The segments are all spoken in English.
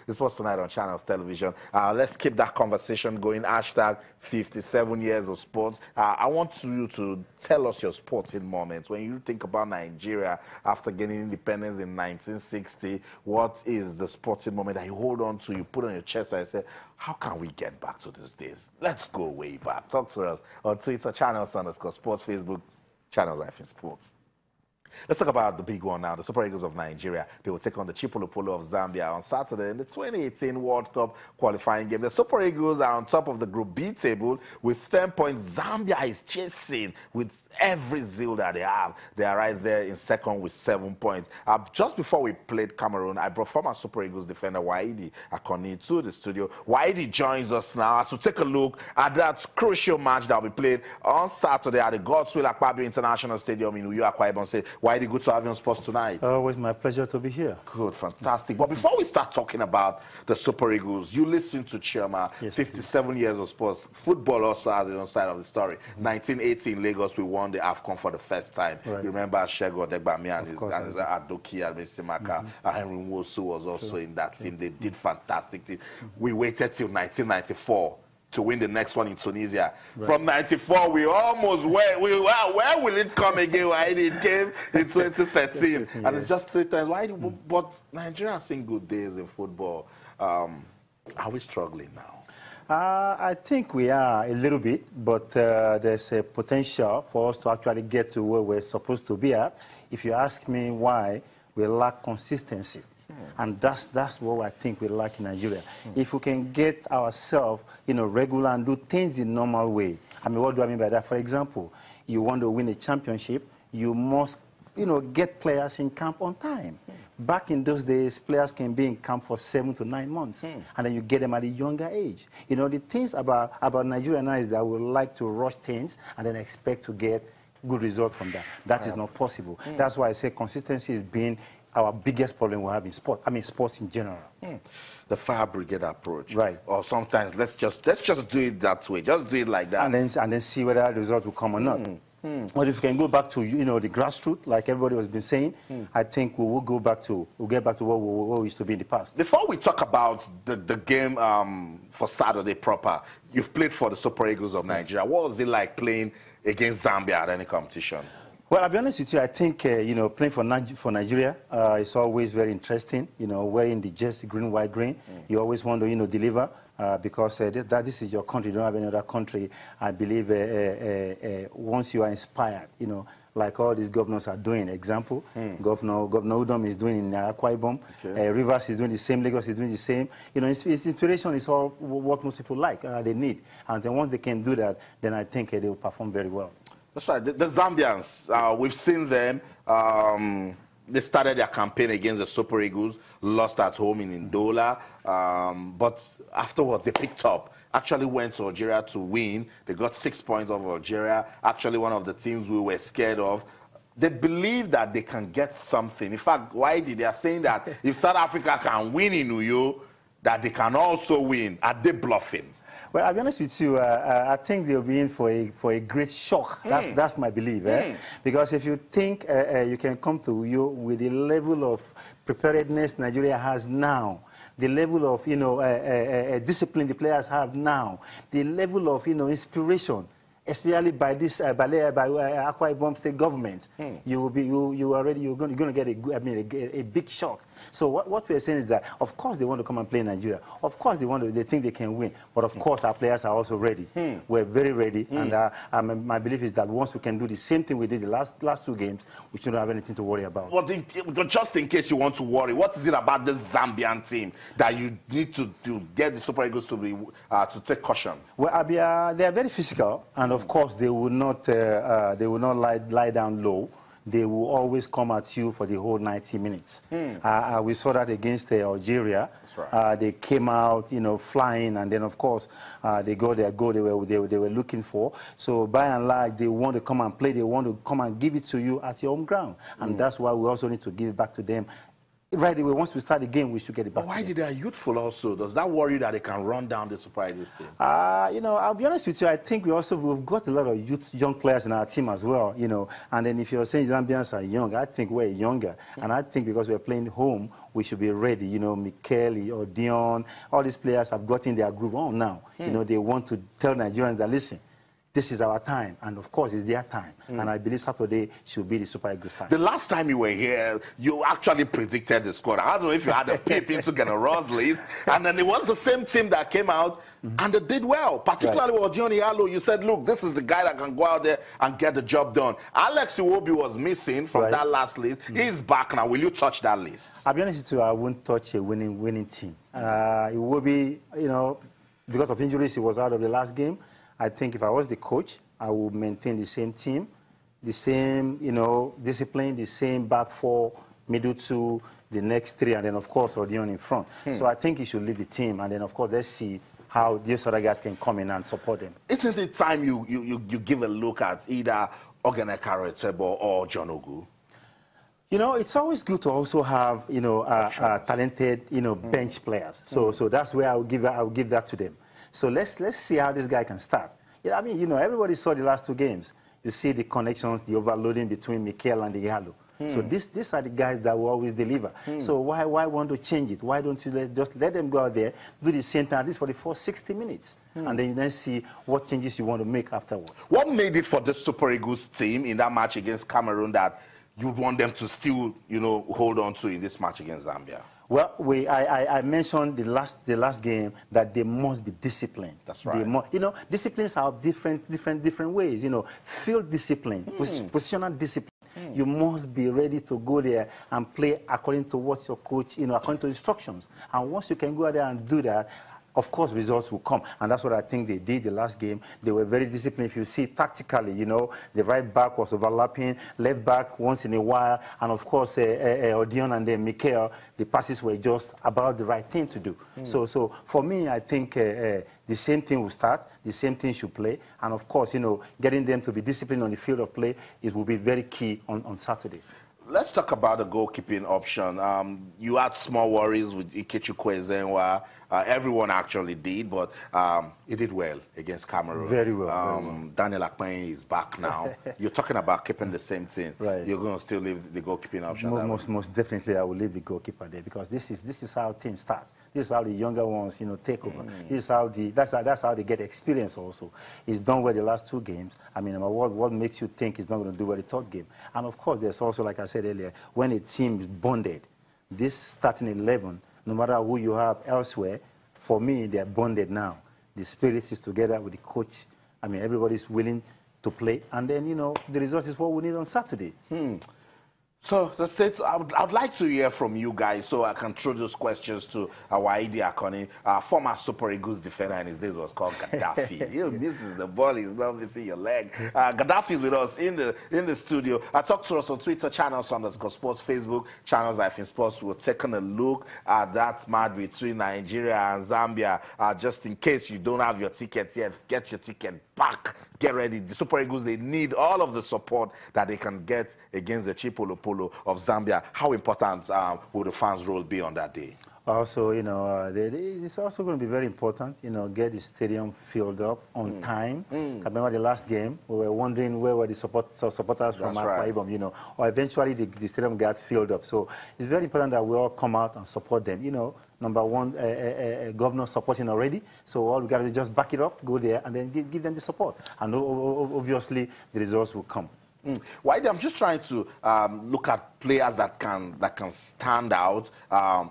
It's Sports Tonight on Channels Television. Let's keep that conversation going. Hashtag 57 years of sports. I want you to tell us your sporting moments. When you think about Nigeria after gaining independence in 1960, what is the sporting moment that you hold on to, you put on your chest and say, how can we get back to these days? Let's go way back. Talk to us on Twitter, Channels_Sports, Facebook, Channels-Sports. Let's talk about the big one now, the Super Eagles of Nigeria. They will take on the Chipolopolo of Zambia on Saturday in the 2018 World Cup qualifying game. The Super Eagles are on top of the Group B table with 10 points. Zambia is chasing with every zeal that they have. They are right there in second with 7 points. Just before we played Cameroon, I brought former Super Eagles defender Waidi Akoni to the studio. Waidi joins us now as we take a look at that crucial match that will be played on Saturday at the Godswill Akpabio International Stadium in Uyo, Akwa Ibom. Waidi, good to have you on Sports Tonight. Always my pleasure to be here. Good, fantastic. But before we start talking about the Super Eagles, you listen to Chima, yes, 57 years of sports. Football also has its own side of the story. 1980 in Lagos, we won the AFCON for the first time. Right. You remember Shego Degbami and his Adoki Almesimaka, Henry Nwosu was also in that team. They did fantastic. We waited till 1994 to win the next one in Tunisia. Right. From 94, we almost went. Where will it come again? Why it came in 2013? And it's just 3 times. Why? But Nigeria has seen good days in football. Are we struggling now? I think we are a little bit, but there's a potential for us to actually get to where we're supposed to be at. If you ask me why, we lack consistency. And that's what I think we lack in Nigeria. If we can get ourselves, regular and do things in normal way. I mean, what do I mean by that? For example, you want to win a championship, you must, get players in camp on time. Back in those days, players can be in camp for 7 to 9 months, and then you get them at a younger age. The things about Nigeria now is that we like to rush things and then expect to get good results from that. That is not possible. That's why I say consistency is being our biggest problem we have in sport. I mean, sports in general. The fire brigade approach. Right. Or sometimes let's just do it that way. Just do it like that. And then see whether the result will come or not. But if we can go back to the grassroots, like everybody has been saying, I think we'll get back to what we used to be in the past. Before we talk about the game for Saturday proper, you've played for the Super Eagles of Nigeria. What was it like playing against Zambia at any competition? Well, I'll be honest with you, I think, playing for Nigeria is always very interesting. Wearing the jersey, green, white, green, you always want to, deliver because this is your country. You don't have any other country. I believe once you are inspired, like all these governors are doing. Example, Governor Udom is doing in Akwa Ibom. Rivers is doing the same. Lagos is doing the same. Inspiration is all what most people like, they need. And then once they can do that, then I think they will perform very well. That's right. The Zambians, we've seen them. They started their campaign against the Super Eagles, lost at home in Ndola. But afterwards, they picked up. Actually went to Algeria to win. They got 6 points over Algeria. Actually, one of the teams we were scared of. They believe that they can get something. In fact, they are saying that if South Africa can win in Uyo, that they can also win. Are they bluffing? Well, I'll be honest with you, I think they'll be in for a great shock. That's my belief. Because if you think you can come to you with the level of preparedness Nigeria has now, the level of discipline the players have now, the level of inspiration, especially by this by Akwa Ibom State government, you're going to get a big shock. So what we're saying is that, of course, they want to come and play in Nigeria. Of course, they think they can win. But of course, our players are also ready. We're very ready. And my belief is that once we can do the same thing we did the last 2 games, we shouldn't have anything to worry about. But just in case you want to worry, what is it about this Zambian team that you need to get the Super Eagles to take caution? Well, they are very physical, and of course, they will not lie down low. They will always come at you for the whole 90 minutes. We saw that against Algeria. Right. They came out, flying, and then, of course, they got their goal they were looking for. So, by and large, they want to come and play. They want to come and give it to you at your home ground. And that's why we also need to give it back to them right away, once we start the game, we should get it back. But why did they are youthful also? Does that worry that they can run down the Super Eagles team? You know, I'll be honest with you. I think we've got a lot of young players in our team as well. You know, and then if you're saying Zambians are young, I think we're younger, and I think because we're playing home, we should be ready. You know, Mikel or Dion, all these players have gotten their groove on now. You know, they want to tell Nigerians that listen, this is our time, and of course, it's their time. And I believe Saturday should be the Super Eagles time. The last time you were here, you actually predicted the score. I don't know if you had a peep into General's list, and then it was the same team that came out, and they did well. Particularly with Odion Ighalo, you said, look, this is the guy that can go out there and get the job done. Alex Iwobi was missing from that last list. He's back now. Will you touch that list? I'll be honest with you, I won't touch a winning team. Iwobi, you know, because of injuries, he was out of the last game. I think if I was the coach, I would maintain the same team, the same, you know, discipline, the same back four, middle two, the next three, and then, of course, Odion in front. So I think he should leave the team, and then, of course, let's see how these other guys can come in and support them. Isn't it time you give a look at either Ogene Karetebo or John Ogu? You know, it's always good to also have, you know, talented, you know, bench players. So that's where I will give that to them. So let's see how this guy can start. Yeah, I mean, you know, everybody saw the last two games. You see the connections, the overloading between Mikel and Ighalo. So these are the guys that will always deliver. So why want to change it? Why don't you just let them go out there, do the same thing at least for the first 60 minutes, and then you then see what changes you want to make afterwards. What made it for the Super Eagles team in that match against Cameroon that you'd want them to still, you know, hold on to in this match against Zambia? Well, I mentioned the last game that they must be disciplined. That's right. You know, disciplines are different ways. You know, field discipline, positional discipline. You must be ready to go there and play according to what your coach, you know, according to instructions. And once you can go out there and do that, of course, results will come. And that's what I think they did the last game. They were very disciplined. If you see tactically, you know, the right back was overlapping, left back once in a while. And of course, Odion and then Mikel, the passes were just about the right thing to do. So for me, I think the same thing will start. The same thing should play. And of course, you know, getting them to be disciplined on the field of play, it will be very key on Saturday. Let's talk about the goalkeeping option. You had small worries with Ikechukwu Ezenwa. Everyone actually did, but he did well against Cameroon. Very well. Daniel Akpeyi is back now. You're talking about keeping the same thing. Right. You're going to still leave the goalkeeping option. Most definitely, I will leave the goalkeeper there because this is how things start. This is how the younger ones, you know, take over. This is how that's how they get experience. Also, he's done well the last two games. I mean, what makes you think he's not going to do well the third game? And of course, there's also, like I said earlier, when a team is bonded, this starting 11, no matter who you have elsewhere, for me, they're bonded now. The spirit is together with the coach. I mean, everybody's willing to play. And then, you know, the result is what we need on Saturday. So that's it. I'd like to hear from you guys so I can throw those questions to Waidi Akoni, former Super Eagles defender, and his days was called Gaddafi. He misses the ball, he's not missing your leg. Gaddafi is with us in the studio. Talk to us on Twitter, channels _sports, Facebook, channels Sports. We're taking a look at that match between Nigeria and Zambia. Just in case you don't have your ticket yet, get your ticket back. Get ready. The Super Eagles, they need all of the support that they can get against the Chipolo Polo of Zambia. How important will the fans' role be on that day? Also, you know, it's also going to be very important, you know, get the stadium filled up on time. I remember the last game, we were wondering where were the supporters from Akwa Ibom, you know, or eventually the stadium got filled up. So it's very important that we all come out and support them. You know, number one, governor supporting already. So all we got to do is just back it up, go there, and then give them the support. And obviously, the results will come. Why? I'm just trying to look at players that can stand out.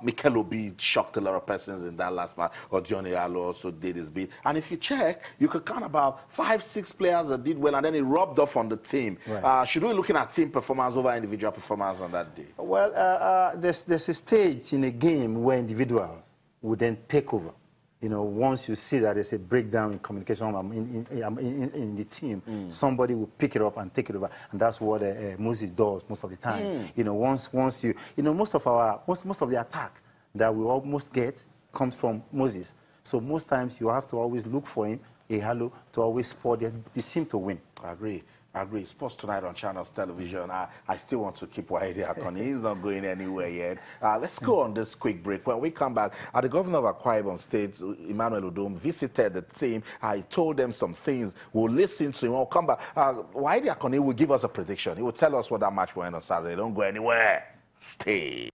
Mikel Obi shocked a lot of persons in that last match. Odion Ighalo also did his bit. And if you check, you could count about 5, 6 players that did well, and then it rubbed off on the team. Right. Should we be looking at team performance over individual performance on that day? Well, there's a stage in a game where individuals would then take over. You know, once you see that there's a breakdown in communication in the team, somebody will pick it up and take it over, and that's what Moses does most of the time. You know, once you know, most of the attack that we almost get comes from Moses. So most times you have to always look for him, Ighalo, to always support the team to win. I agree. I agree. Sports Tonight on Channels Television. I still want to keep Wahidi Akoni. He's not going anywhere yet. Let's go on this quick break. When we come back, the governor of Akwa Ibom State, Emmanuel Udom, visited the team. He told them some things. We'll listen to him. We'll come back. Wahidi Akoni will give us a prediction. He will tell us what that match went on Saturday. Don't go anywhere. Stay.